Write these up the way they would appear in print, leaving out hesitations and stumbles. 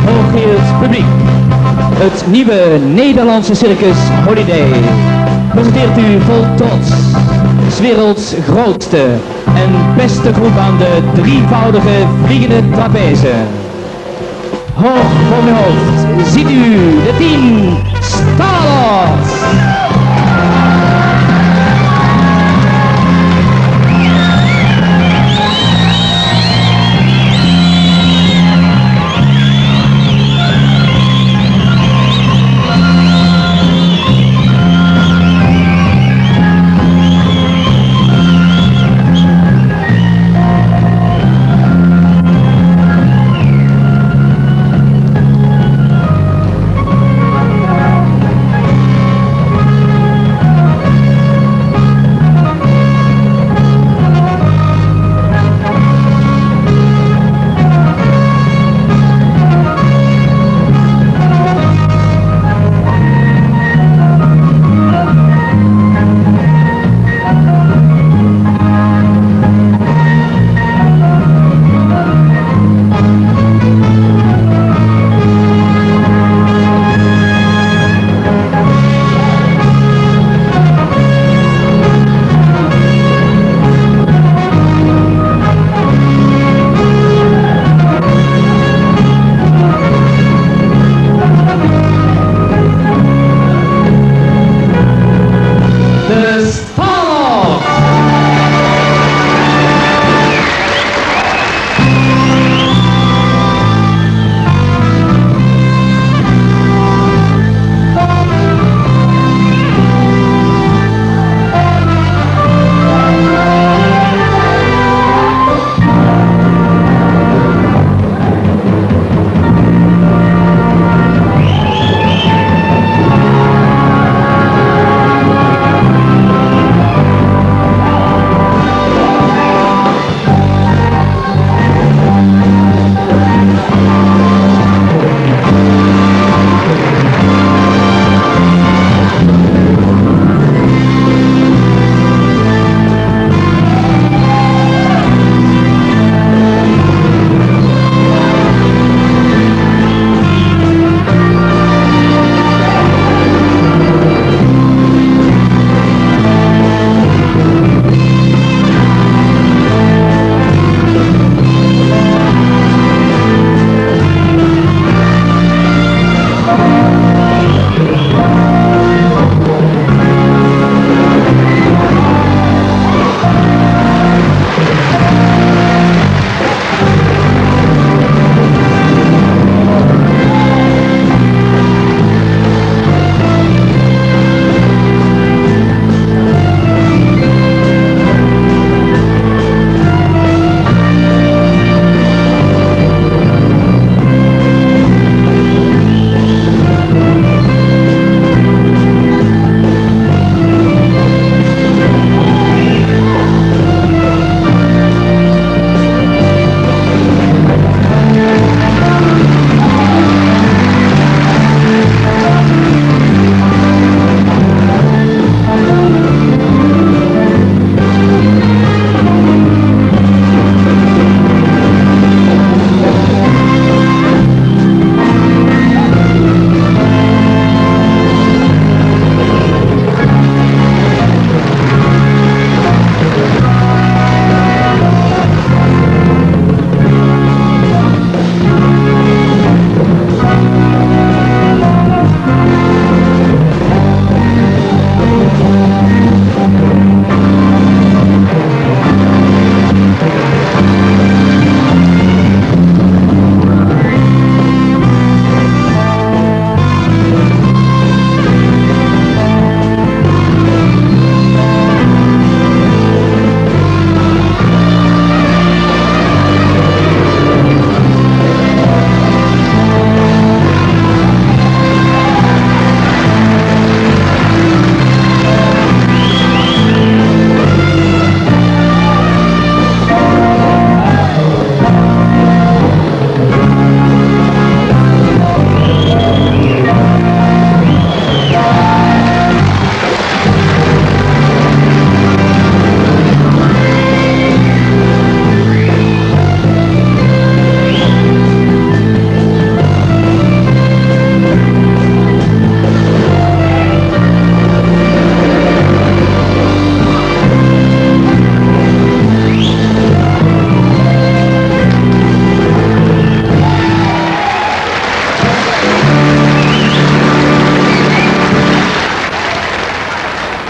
Hooggeëerd publiek, het nieuwe Nederlandse circus Holiday presenteert u vol trots 's werelds grootste en beste groep aan de drievoudige vliegende trapeze. Hoog boven uw hoofd ziet u de 10 Star-Lords.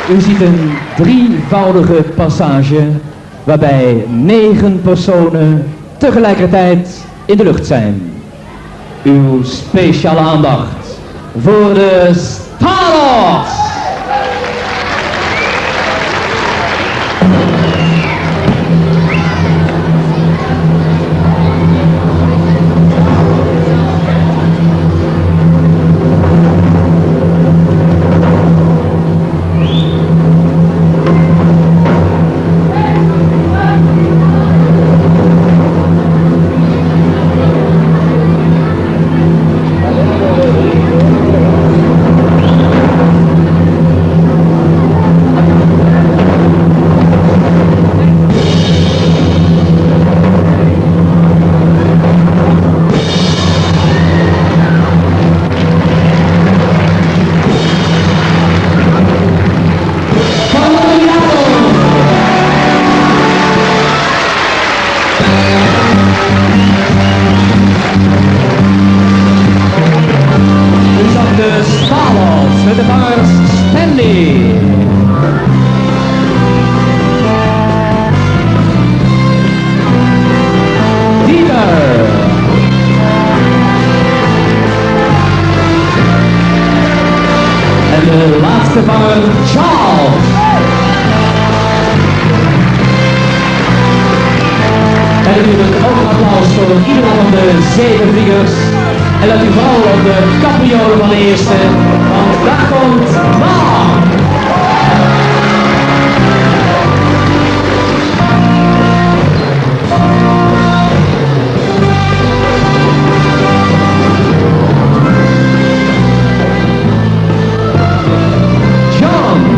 U ziet een drievoudige passage waarbij 9 personen tegelijkertijd in de lucht zijn. Uw speciale aandacht voor de Star-Lords! Met de vangers Stanley. Dieter. En de laatste vanger Charles. En natuurlijk ook een applaus voor ieder van de 7 vliegers. En let u vooral op de capriolen van de eerste, want daar komt Mark! John!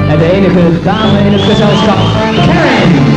En de enige dame in het gezelschap, Karen!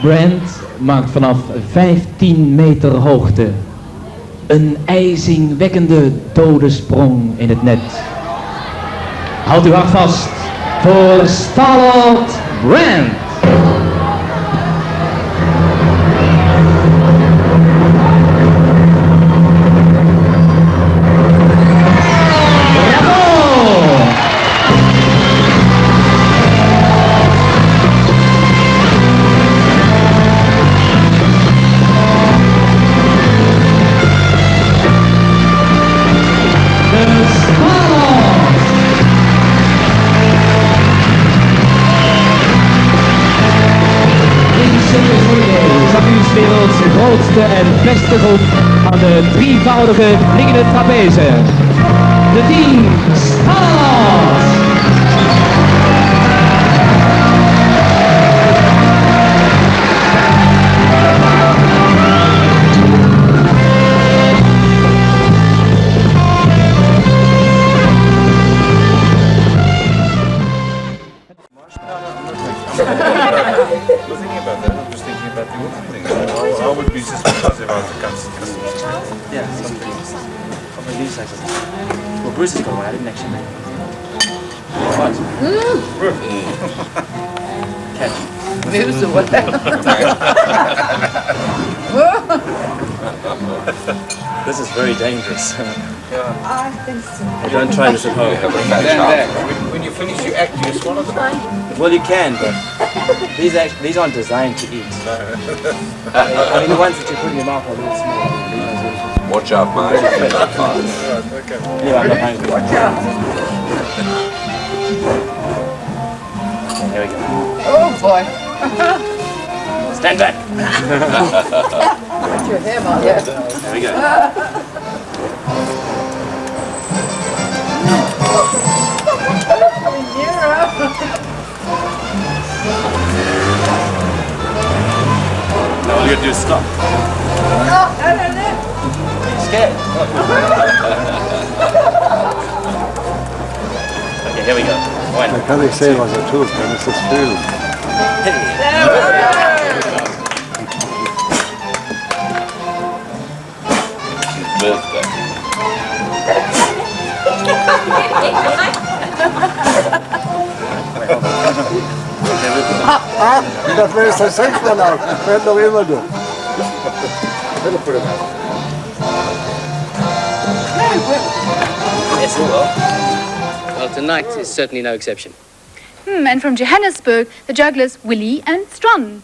Brent maakt vanaf 15 meter hoogte een ijzingwekkende dodesprong in het net. Houd uw hart vast voor Star-Lord Brent! De grootste en beste groep aan de drievoudige vliegende trapeze. De 10 Star-Lords! I would be suspicious about the customs. Yeah, something. Of a news cycle. Well, Bruce is going, I didn't actually make Catch. News or what? This is very dangerous. I think so. Don't try this at home. When you finish your act, you swallow them. Well, you can, but these aren't designed to eat. I mean, the ones that you put in your mouth are a little small. Watch out, mate. Yeah, I'm not hungry. Watch out. Okay, here we go. Oh boy. Stand back. Put your hair on there. There we go. Coming nearer. Now all you gotta do is stop. No. Scared. Okay, here we go. One. I can't say it was a truth, and it's just true. Birthday. Das wäre jetzt das Sexverlag. Das werden doch immer du. Yes, it will. Well, tonight is certainly no exception. And from Johannesburg, the jugglers Willie and Strun.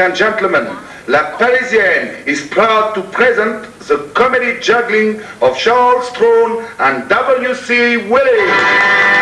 and gentlemen, La Parisienne is proud to present the comedy juggling of Charles Throne and W.C. Willey.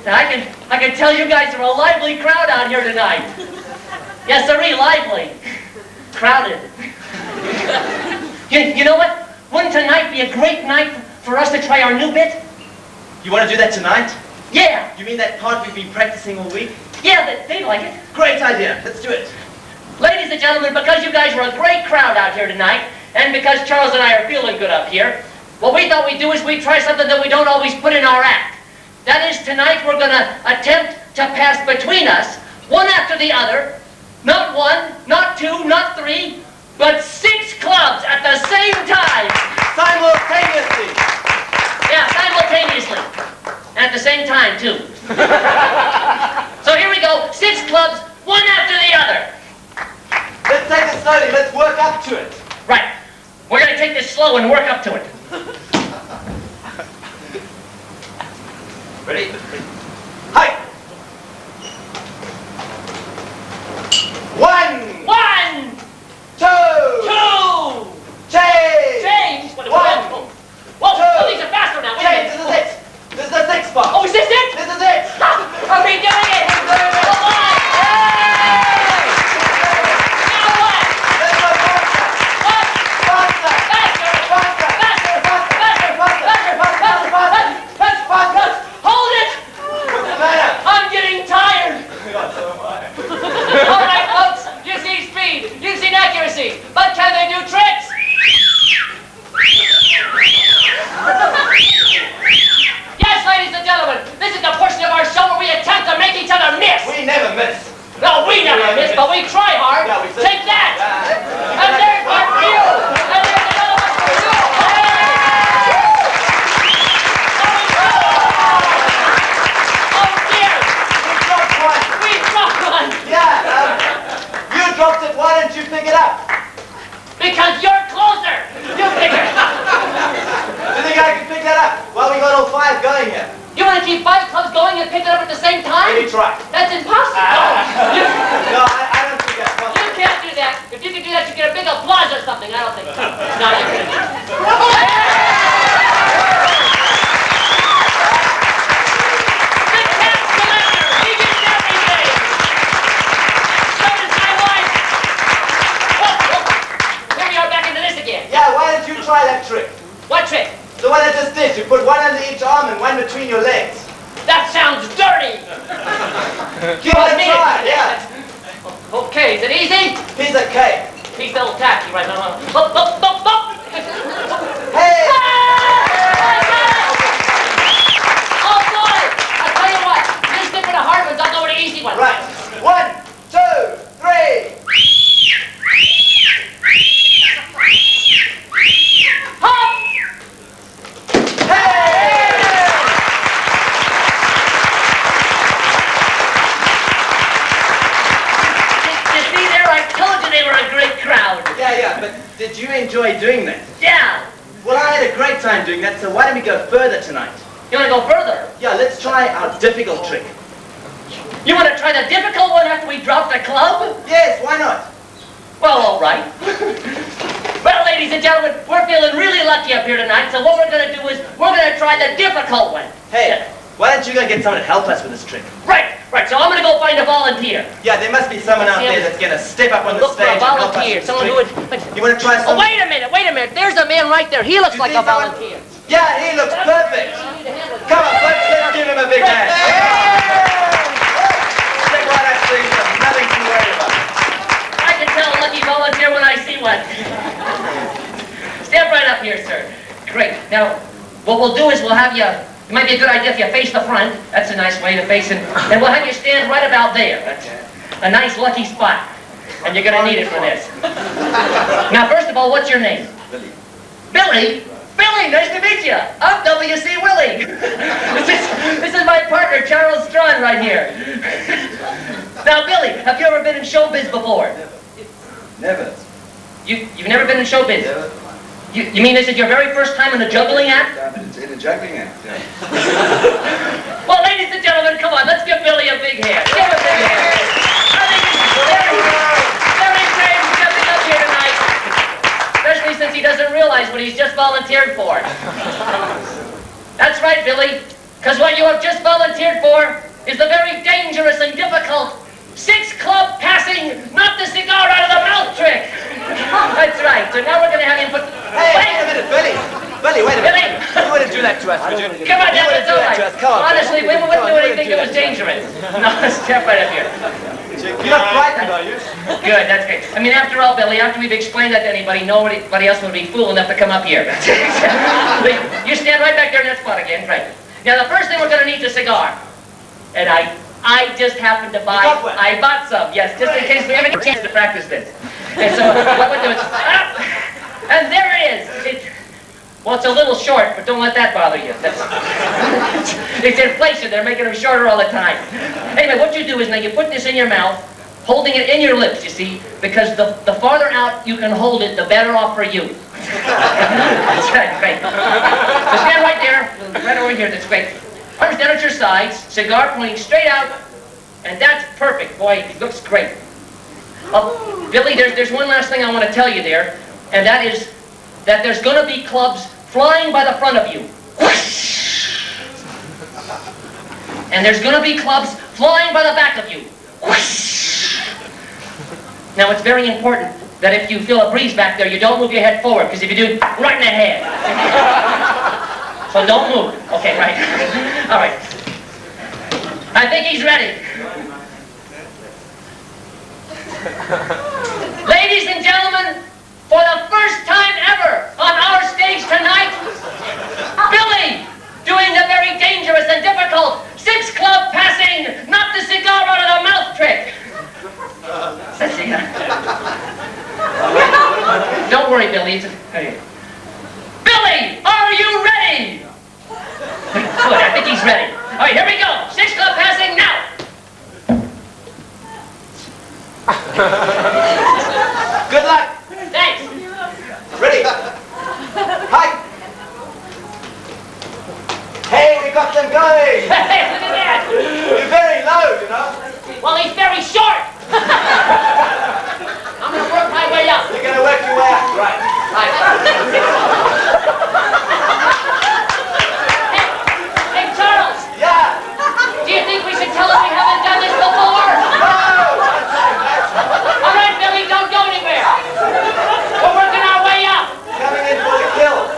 Now, I can tell you guys are a lively crowd out here tonight. Yes, sirree, lively. Crowded. You know what? Wouldn't tonight be a great night for us to try our new bit? You want to do that tonight? Yeah. You mean that part we've been practicing all week? Yeah, they like it. Great idea. Let's do it. Ladies and gentlemen, because you guys were a great crowd out here tonight, and because Charles and I are feeling good up here, what we thought we'd do is we'd try something that we don't always put in our act. That is, tonight we're going to attempt to pass between us, one after the other, not one, not two, not three, but 6 clubs at the same time. Simultaneously. Yeah, simultaneously. And at the same time, too. So here we go, 6 clubs, one after the other. Let's take it slowly. Let's work up to it. Right. We're going to take this slow and work up to it. Ready? Hi. 1. 1, 2. 2. Change. Change. Whoa, One. whoa, these are faster now. Wait a Change. minute. This is it. This is the 6th part. Oh, is this it? This is it. Are we doing it? Come on. Now what? Let's go faster. What? Faster. Faster. Faster. Faster. Faster. Faster. Faster. Faster. Faster. Hold it. What's the matter? I'm getting tired. All right, folks. You see speed. You see accuracy. But can they do tricks? Yes, ladies and gentlemen. This is the portion of our show where we attempt to make each other miss. We never miss. No, we never miss, but we try hard. Yeah, we certainly Take that. Yeah. And there's one for you. And there's another one for you. Oh, dear. We dropped one. We dropped one. Yeah. You dropped it. Why didn't you pick it up? Because you're closer. You pick it up. You think I can pick that up? Well, we got all 5 going here. You want to keep 5 clubs going and pick it up at the same time? Maybe try. That's impossible. No, I don't think that's possible. You can't do that. If you could do that, you get a big applause or something. I don't think so. No, you couldn't. The cat collector. He gets everything. So does my wife. Whoa. Here we are back into this again. Yeah, why don't you try that trick? What trick? The one I just did. You put one under each arm and one between your legs. That sounds dirty. Give it a try, yeah. Okay, is it easy? Piece of cake. He's a little tacky right now. Up, up, up, up. Hey! Oh boy! I tell you what, you stick with the hard ones, I'll go with the easy ones. Right. 1, 2, 3. Hop! You see there, I told you they were a great crowd. Yeah, but did you enjoy doing that? Yeah. Well, I had a great time doing that, so why don't we go further tonight? You want to go further? Yeah, let's try our difficult trick. You want to try the difficult one after we drop the club? Yes, why not? Well, all right. Well, ladies and gentlemen, we're feeling really lucky up here tonight, so what we're going to do is we're going to try the difficult one. Hey, why don't you go get someone to help us with this trick? Right, so I'm going to go find a volunteer. Yeah, there must be someone out there that's going to step up on the Look for stage a and help us volunteer, with this someone trick. who would... You want to try Oh, something? wait a minute. There's a man right there. He looks You like see a someone? volunteer. Yeah, he looks perfect. Come on, let's give him a big hand. Stick right up, please. There's nothing to worry about. I can tell a lucky volunteer when I see one. Step right up here, sir. Great. Now, what we'll do is we'll have you... It might be a good idea if you face the front. That's a nice way to face it. And we'll have you stand right about there. That's a nice lucky spot. And you're going to need it for this. Now, first of all, what's your name? Billy. Billy? Billy, nice to meet you. I'm W.C. Willie. This is my partner, Charles Strawn, right here. Now, Billy, have you ever been in showbiz before? Never. You've never been in showbiz? Never. You mean this is your very first time in a juggling act? It's in a juggling act, yeah. Well, ladies and gentlemen, come on, let's give Billy a big hand. Give him a big hand. I think it's very brave stepping up here tonight, especially since he doesn't realize what he's just volunteered for. That's right, Billy. Because what you have just volunteered for is the very dangerous and difficult 6-club passing, knock the cigar out of the mouth trick. That's right. So now we're going to have you put... Hey, wait a minute, Billy. Billy, wait a minute. Billy! You wouldn't do that to us, would you? Come on, Dad, it's all right. Come on. Honestly, we wouldn't do anything that was dangerous. No, step right up here. You're not frightened, are you? Good, that's great. I mean, after all, Billy, after we've explained that to anybody, nobody else would be fool enough to come up here. You stand right back there in that spot again, right. Now, the first thing we're going to need is a cigar. And I just happened to buy... I bought some, yes, just in case we ever get a chance to practice this. And so, what we'll do is... And there it is. Well, it's a little short, but don't let that bother you. It's inflation. They're making them shorter all the time. Anyway, what you do is now you put this in your mouth, holding it in your lips, you see, because the farther out you can hold it, the better off for you. That's right, great. So stand right there, right over here, that's great. Arms down at your sides, cigar pointing straight out, and that's perfect. Boy, it looks great. Billy, there's one last thing I want to tell you there, and that is that there's going to be clubs flying by the front of you. Whoosh! And there's going to be clubs flying by the back of you. Whoosh! Now, it's very important that if you feel a breeze back there, you don't move your head forward, because if you do, right in the head. So don't move. Okay, right. All right. I think he's ready. Ladies and gentlemen, for the first time ever on our stage tonight, Billy doing the very dangerous and difficult 6-club passing, knock the cigar out of the mouth trick. Don't worry, Billy. Billy, are you ready? Good, I think he's ready. All right, here we go. 6-club passing now. Good luck. Thanks. Ready? Hi. Hey, we got them going. Hey, look at that. You're very low, you know. Well, he's very short. I'm going to work my way up. You're going to work your way up, right? Hey, Charles. Yeah. Do you think we should tell him we haven't done this before? All right, Billy, don't go anywhere. We're working our way up. Coming in for the kill.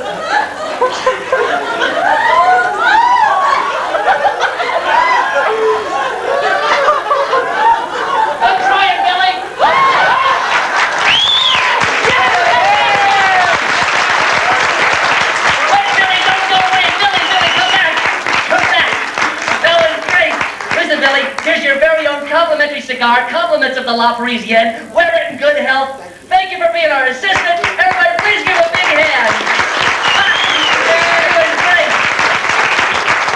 Don't try it, Billy. Wait, Billy, don't go away. Billy, come back. Come back. That was great. Listen, Billy, here's your very own complimentary cigar. Compliments of the La Parisienne. Wear it in good health. Thank you for being our assistant. Everybody, please give a big hand. It was great.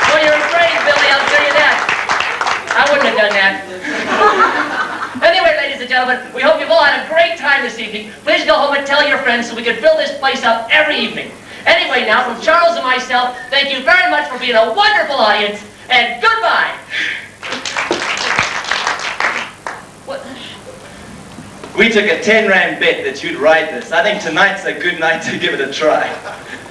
Well, you're afraid, Billy, I'll tell you that. I wouldn't have done that. Anyway, ladies and gentlemen, we hope you've all had a great time this evening. Please go home and tell your friends so we can fill this place up every evening. Anyway, now, from Charles and myself, thank you very much for being a wonderful audience, and goodbye. What? We took a 10 Rand bet that you'd write this. I think tonight's a good night to give it a try.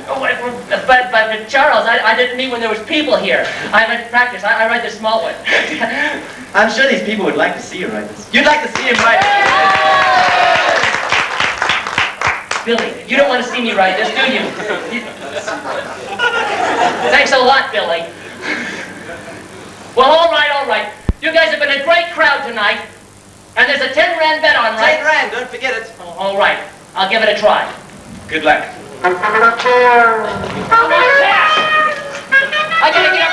Oh, but Charles, I didn't mean when there was people here. I meant practice. I write the small one. I'm sure these people would like to see you write this. You'd like to see him write it. Billy, you don't want to see me write this, do you? Thanks a lot, Billy. Well, all right. You guys have been a great crowd tonight. And there's a 10 Rand bet on, right? 10 Rand, don't forget it. Oh, all right. I'll give it a try. Good luck. I gotta get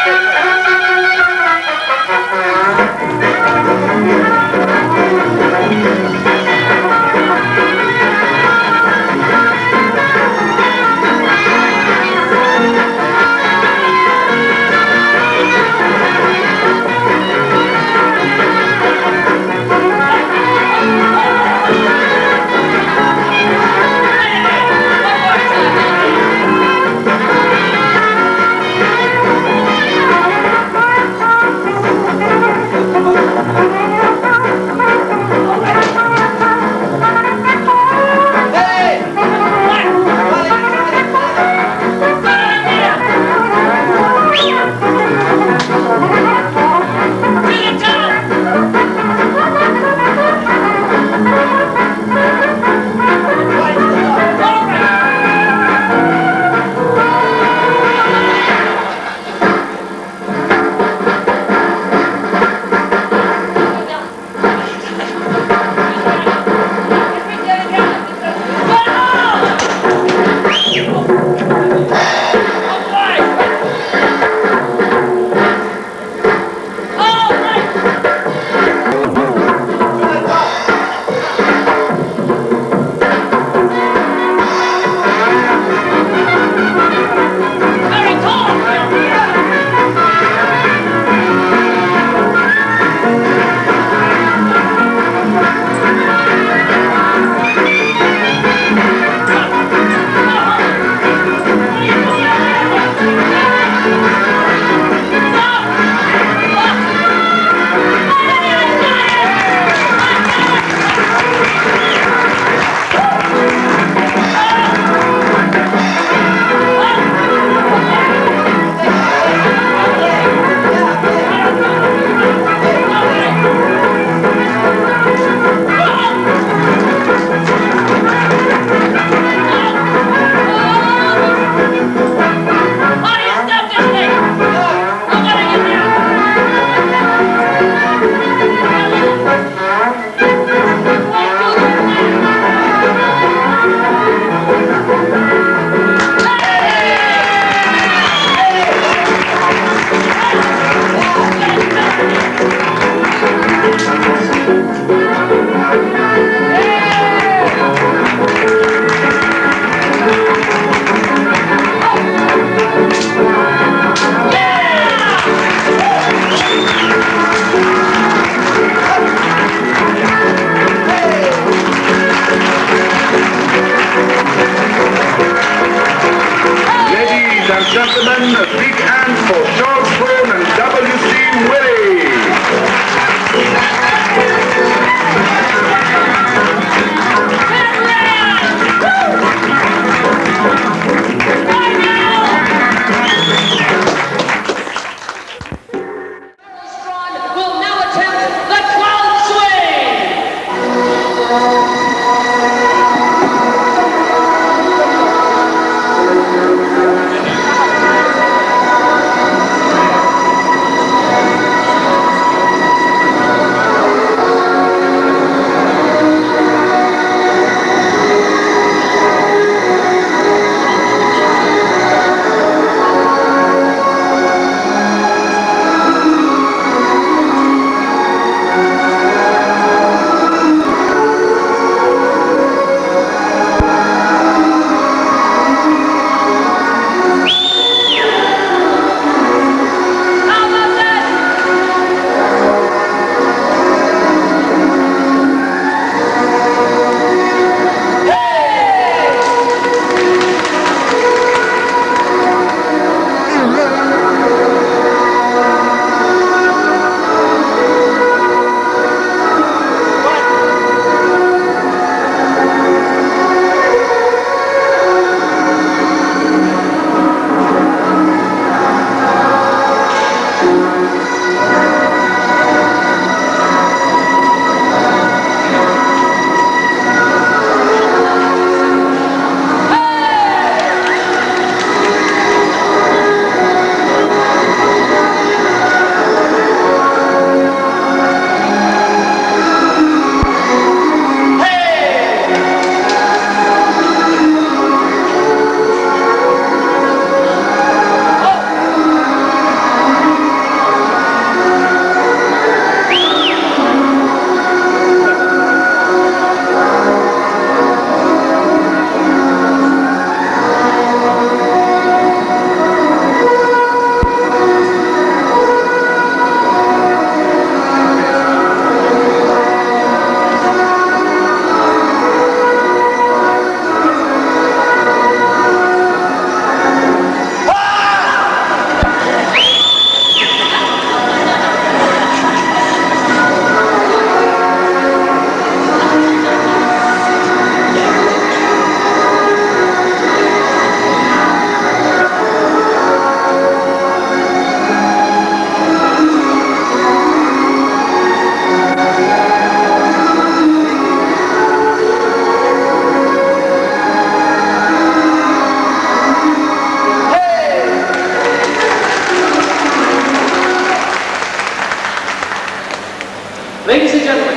Ladies and gentlemen,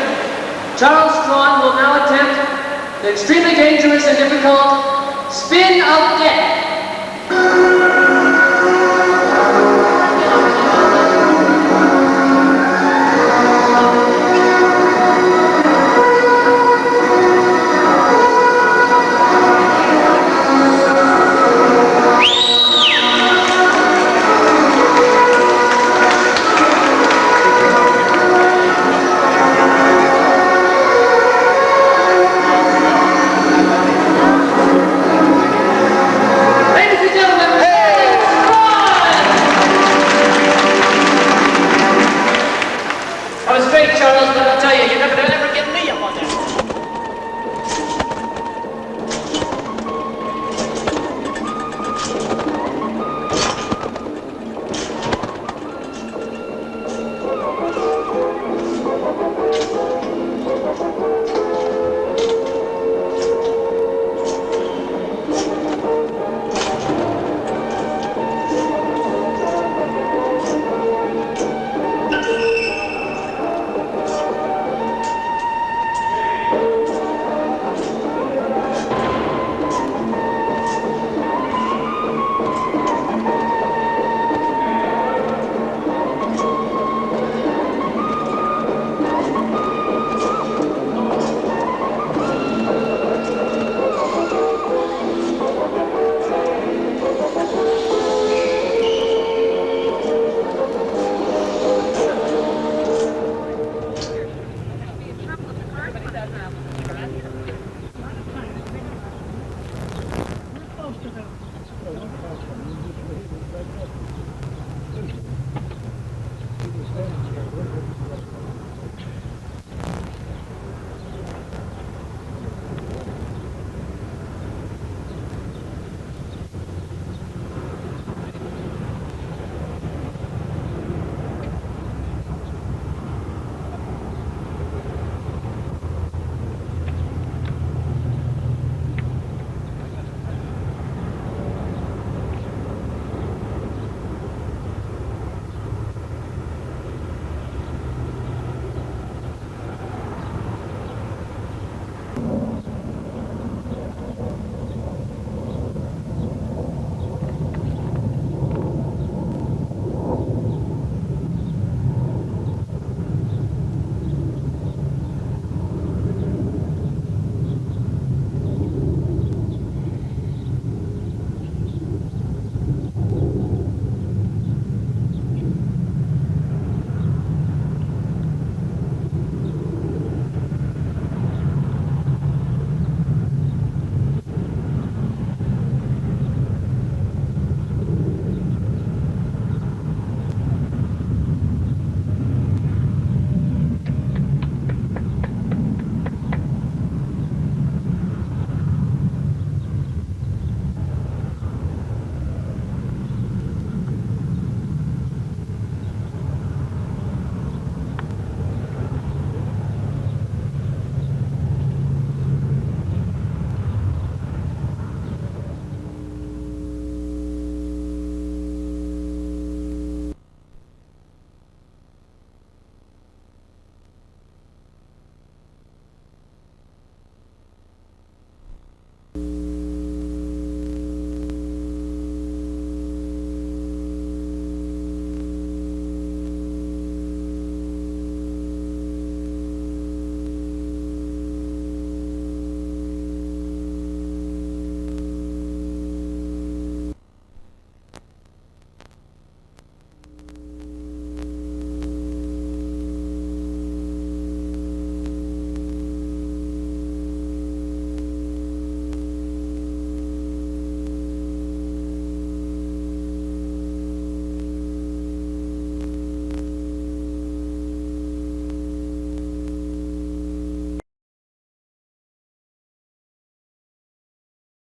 Charles Strawn will now attempt the extremely dangerous and difficult spin of death.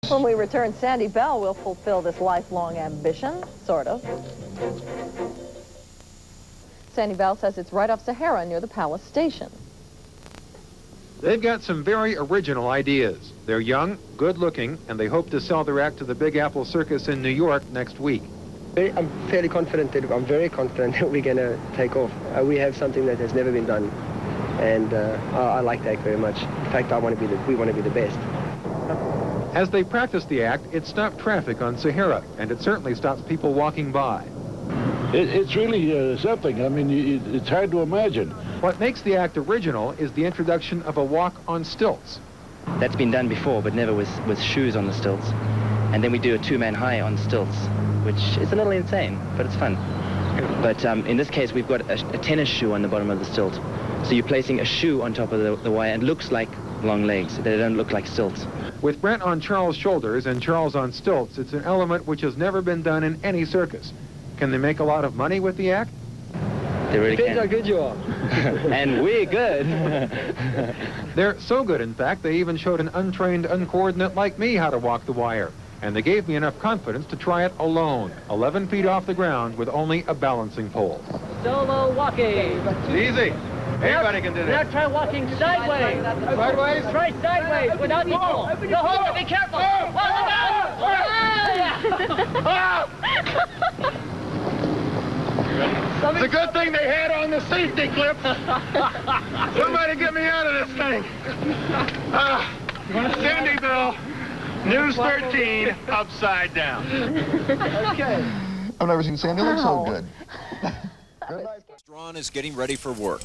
When we return, Sandy Bell will fulfill this lifelong ambition, sort of. Sandy Bell says it's right off Sahara near the Palace Station. They've got some very original ideas. They're young, good-looking, and they hope to sell their act to the Big Apple Circus in New York next week. I'm very confident that we're going to take off. We have something that has never been done And I like that very much. In fact, we want to be the best. As they practice the act, it stopped traffic on Sahara, and it certainly stops people walking by. It's really something. I mean, it's hard to imagine. What makes the act original is the introduction of a walk on stilts. That's been done before, but never with shoes on the stilts. And then we do a two-man high on stilts, which is a little insane, but it's fun. But in this case, we've got a tennis shoe on the bottom of the stilt. So you're placing a shoe on top of the wire, and it looks like long legs. They don't look like stilts. With Brent on Charles' shoulders and Charles on stilts, it's an element which has never been done in any circus. Can they make a lot of money with the act? They really Depends can. how good you are. And we're good. They're so good, in fact, they even showed an untrained uncoordinate like me how to walk the wire. And they gave me enough confidence to try it alone, 11 feet off the ground with only a balancing pole. Solo walking. It's easy. Anybody can do Now this. try walking sideways. Sideways? Try sideways without equal. No, hold on, be careful. Oh, look out! It's a good thing they had on the safety clip. Somebody get me out of this thing. Sandyville, News 13, upside down. Okay. I've never seen Sandy look so good. Strawn is getting ready for work.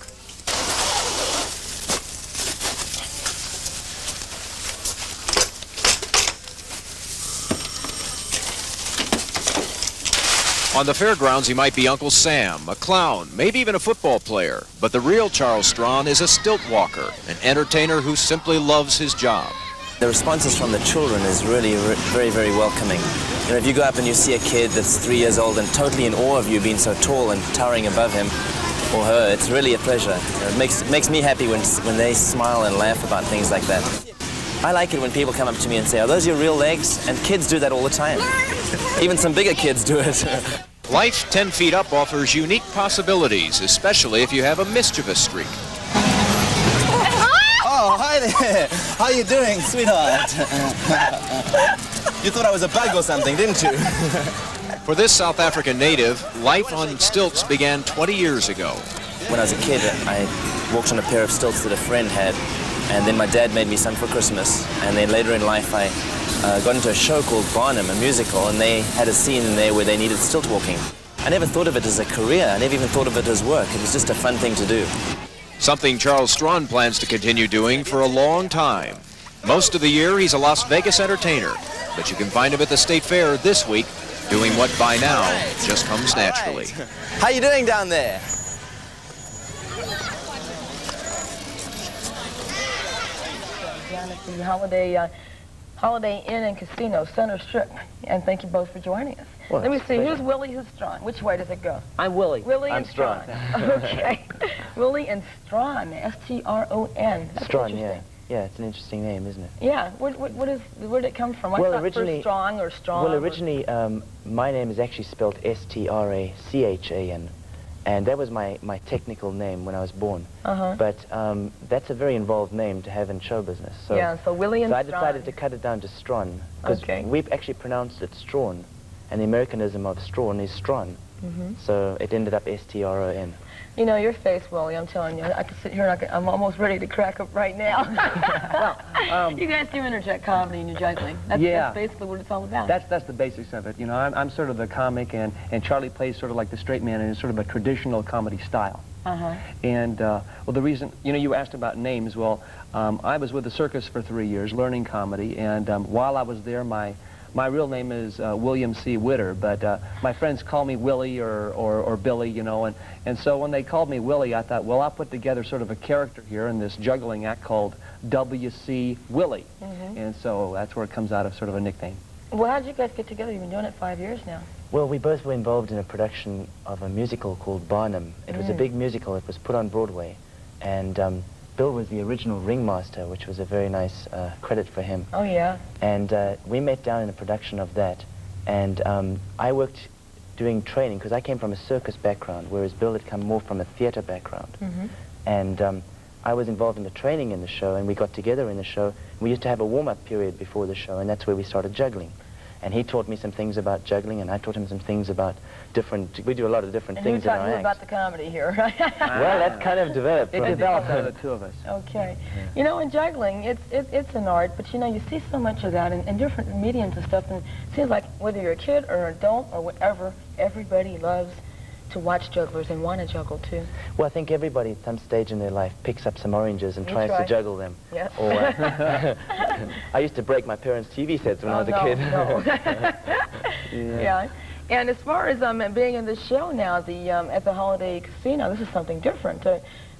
On the fairgrounds, he might be Uncle Sam, a clown, maybe even a football player. But the real Charles Strawn is a stilt walker, an entertainer who simply loves his job. The responses from the children is really very, very welcoming. You know, if you go up and you see a kid that's 3 years old and totally in awe of you being so tall and towering above him or her, it's really a pleasure. You know, it makes me happy when they smile and laugh about things like that. I like it when people come up to me and say, "Are those your real legs?" And kids do that all the time. Even some bigger kids do it. Life 10 feet up offers unique possibilities, especially if you have a mischievous streak. Oh, hi there. How you doing, sweetheart? You thought I was a bug or something, didn't you? For this South African native, life on stilts began 20 years ago. When I was a kid, I walked on a pair of stilts that a friend had, and then my dad made me some for Christmas. And then later in life, I got into a show called Barnum, a musical, and they had a scene in there where they needed stilt walking. I never thought of it as a career. I never even thought of it as work. It was just a fun thing to do. Something Charles Strawn plans to continue doing for a long time. Most of the year, he's a Las Vegas entertainer, but you can find him at the State Fair this week, doing what by now just comes naturally. How you doing down there? Down at the Holiday Inn and Casino, Center Strip. And thank you both for joining us. Well, let me see, who's Willie, who's Strawn? Which way does it go? I'm Willie. Willie I'm and Strawn. Okay. Willie and Strawn, S-T-R-O-N. That's Strawn, interesting. yeah. It's an interesting name, isn't it? Yeah, where did it come from? I Well, thought originally- first Strong or Strong. Well, originally, my name is actually spelled S-T-R-A-C-H-A-N. And that was my technical name when I was born. Uh-huh. But that's a very involved name to have in show business. So, Yeah, so Willie and I Strawn. decided to cut it down to Strawn. Because Okay. we've actually pronounced it Strawn. And the Americanism of Strawn is Strawn. Mhm. So it ended up S-T-R-O-N. You know, your face, Willie, I'm telling you, I could sit here and I'm almost ready to crack up right now. You guys do interject comedy in your juggling. That's basically what it's all about. That's the basics of it. You know, I'm sort of the comic, and Charlie plays sort of like the straight man in sort of a traditional comedy style. Uh-huh. And, well, the reason, you know, you asked about names. Well, I was with the circus for 3 years, learning comedy, and while I was there, my real name is William C. Witter, but my friends call me Willie or Billy, you know, and so when they called me Willie, I thought, well, I'll put together sort of a character here in this juggling act called W.C. Willie. Mhm. And so that's where it comes out of sort of a nickname. Well, how'd you guys get together? You've been doing it 5 years now. Well, we both were involved in a production of a musical called Barnum. It was a big musical. It was put on Broadway. And Bill was the original ringmaster, which was a very nice credit for him. Oh, yeah. And we met down in a production of that. And I worked doing training, because I came from a circus background, whereas Bill had come more from a theater background. Mm-hmm. And I was involved in the training in the show, and we got together in the show. We used to have a warm-up period before the show, and that's where we started juggling. And he taught me some things about juggling, and I taught him some things about we do a lot of different things in our And who taught you about act. the comedy here? Well, that's kind of developed. It developed out of the two of us. Okay. You know, in juggling, it's an art, but you know, you see so much of that in different mediums and stuff, and it seems like whether you're a kid or an adult or whatever, everybody loves to watch jugglers and want to juggle too. Well, I think everybody at some stage in their life picks up some oranges and You tries try. to juggle them. Yeah. Or, I used to break my parents' TV sets when I was a kid. Yeah. And as far as being in the show now, at the Holiday Casino, this is something different.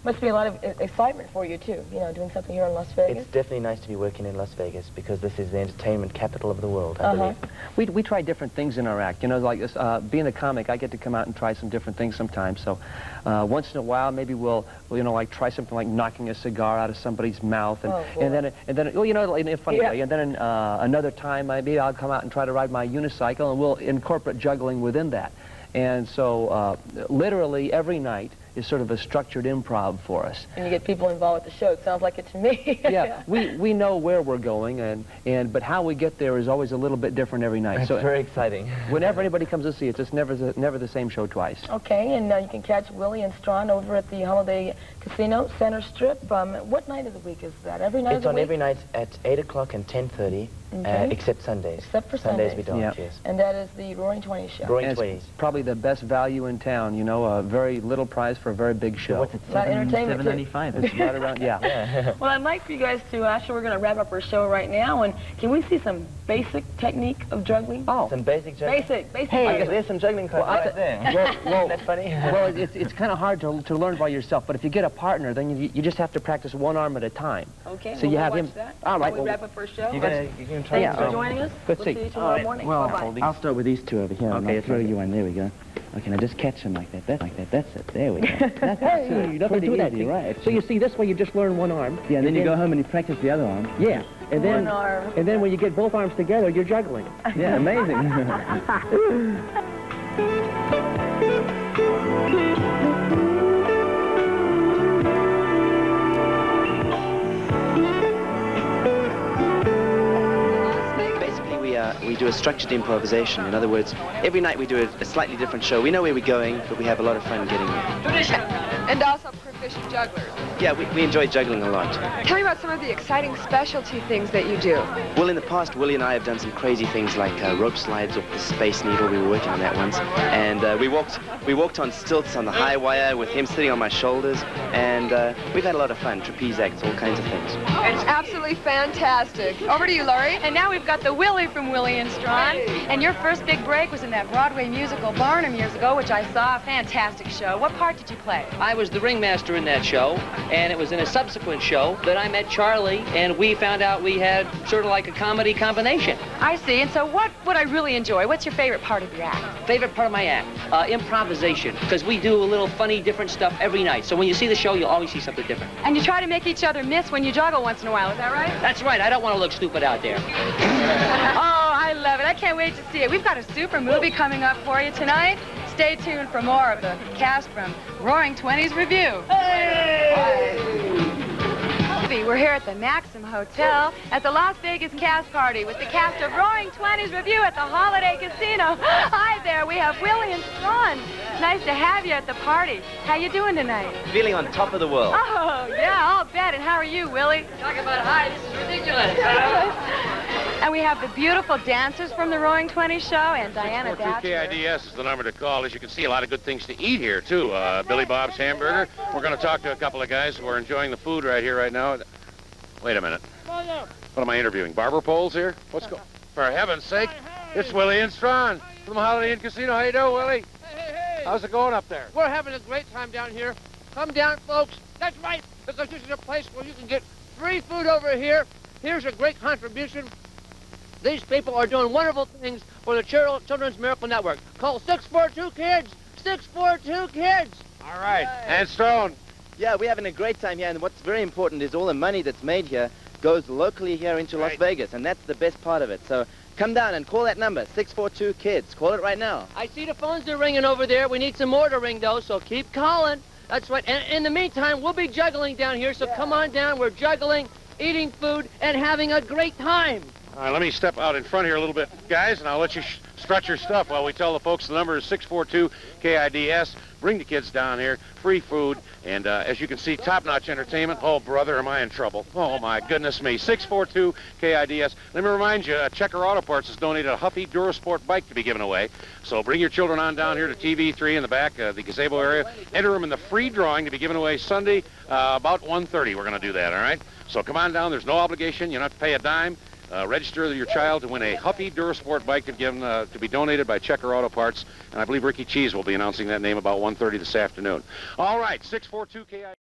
Must be a lot of excitement for you too, you know, doing something here in Las Vegas. It's definitely nice to be working in Las Vegas because this is the entertainment capital of the world, I believe. We try different things in our act. You know, like this, being a comic, I get to come out and try some different things sometimes. So once in a while, maybe we'll you know, like try something like knocking a cigar out of somebody's mouth, and then well, you know, in a funny way. And then another time, maybe I'll come out and try to ride my unicycle, and we'll incorporate juggling within that. And so literally every night is sort of a structured improv for us. And you get people involved with the show. It sounds like it to me. Yeah, we know where we're going, but how we get there is always a little bit different every night. It's so very exciting. Whenever anybody comes to see it, it's never the same show twice. Okay, and you can catch Willie and Strawn over at the Holiday Casino, Center Strip. What night of the week is that? Every night of It's the on week? every night at 8 o'clock and 10:30, except Sundays. Except for Sundays. we don't, Yep. yes. And that is the Roaring Twenties show. Roaring And Twenties. it's probably the best value in town, you know, a very little price for a very big show. What's it? About entertainment, too. $7.95. It's right around, yeah. Well, I'd like for you guys to, actually, we're going to wrap up our show right now, and can we see some basic technique of juggling? Oh. Some basic juggling? Basic. Hey, there's some juggling class right there. Well, Isn't that funny? well, it's kind of hard to learn by yourself, but if you get a partner, then you just have to practice one arm at a time. Okay, So well, you we'll have watch him. that. All right. Shall we wrap up our show? You can try Thanks it. for joining us. Let's We'll see. see you tomorrow morning. Well, Bye-bye. I'll start with these two over here, and Okay, I'll throw you in. There we go. Okay, now just catch them like that. That's it. There we go. That's it. Pretty easy, right? So you see, this way you just learn one arm. Yeah, and then you go home and you practice the other arm. Yeah. And then, One arm. and then when you get both arms together, you're juggling. Yeah, amazing. We do a structured improvisation. In other words, every night we do a slightly different show. We know where we're going, but we have a lot of fun getting there. And also proficient jugglers. Yeah, we enjoy juggling a lot. Tell me about some of the exciting specialty things that you do. Well, in the past, Willie and I have done some crazy things like rope slides off the Space Needle. We were working on that once. And we walked on stilts on the high wire with him sitting on my shoulders. And we've had a lot of fun. Trapeze acts, all kinds of things. It's absolutely fantastic. Over to you, Laurie. And now we've got the Willie from Willie and Strawn. And your first big break was in that Broadway musical Barnum years ago, which I saw. A fantastic show. What part did you play? I was the ringmaster in that show, and it was in a subsequent show that I met Charlie, and we found out we had sort of like a comedy combination. I see. And so what would I really enjoy? What's your favorite part of your act? Favorite part of my act? Improvisation, because we do a little funny, different stuff every night. So when you see the show, you'll always see something different. And you try to make each other miss when you juggle once in a while. Is that right? That's right. I don't want to look stupid out there. Oh, I love it. I can't wait to see it. We've got a super movie coming up for you tonight. Stay tuned for more of the cast from Roaring Twenties Review. We're here at the Maxim Hotel at the Las Vegas cast party with the cast of Roaring Twenties Review at the Holiday Casino. Hi there, we have Willie and Strawn. Nice to have you at the party. How you doing tonight? Feeling on top of the world. Oh, yeah, I'll bet. And how are you, Willie? Talk about high. This is ridiculous. And we have the beautiful dancers from the Roaring Twenties show and Diana Datcher. KIDS is the number to call. As you can see, a lot of good things to eat here, too. Billy Bob's Hamburger. We're going to talk to a couple of guys who are enjoying the food right here, right now. Wait a minute. What am I interviewing? Barber poles here? What's going on? For heaven's sake, it's Willie and Strawn from the Holiday Inn Casino. How you doing, Willie? Hey. How's it going up there? We're having a great time down here. Come down, folks. That's right, because this is a place where you can get free food over here. Here's a great contribution. These people are doing wonderful things for the Children's Miracle Network. Call 642-KIDS. 642-KIDS. All right. And Strawn. Yeah, we're having a great time here, and what's very important is all the money that's made here goes locally here into Las Vegas, and that's the best part of it. So come down and call that number, 642-KIDS. Call it right now. I see the phones are ringing over there. We need some more to ring, though, so keep calling. That's right. And in the meantime, we'll be juggling down here, so come on down. We're juggling, eating food, and having a great time. All right, let me step out in front here a little bit, guys, and I'll let you strut your stuff while we tell the folks the number is 642-KIDS. Bring the kids down here, free food, and as you can see, top-notch entertainment. Oh, brother, am I in trouble. Oh, my goodness me. 642-KIDS. Let me remind you, Checker Auto Parts has donated a Huffy Durasport bike to be given away. So bring your children on down here to TV3 in the back, the gazebo area. Enter them in the free drawing to be given away Sunday about 1:30. We're going to do that, all right? So come on down. There's no obligation. You don't have to pay a dime. Register your child to win a Huffy Durasport bike to be donated by Checker Auto Parts. And I believe Ricky Cheese will be announcing that name about 1:30 this afternoon. All right, 642-KIDS.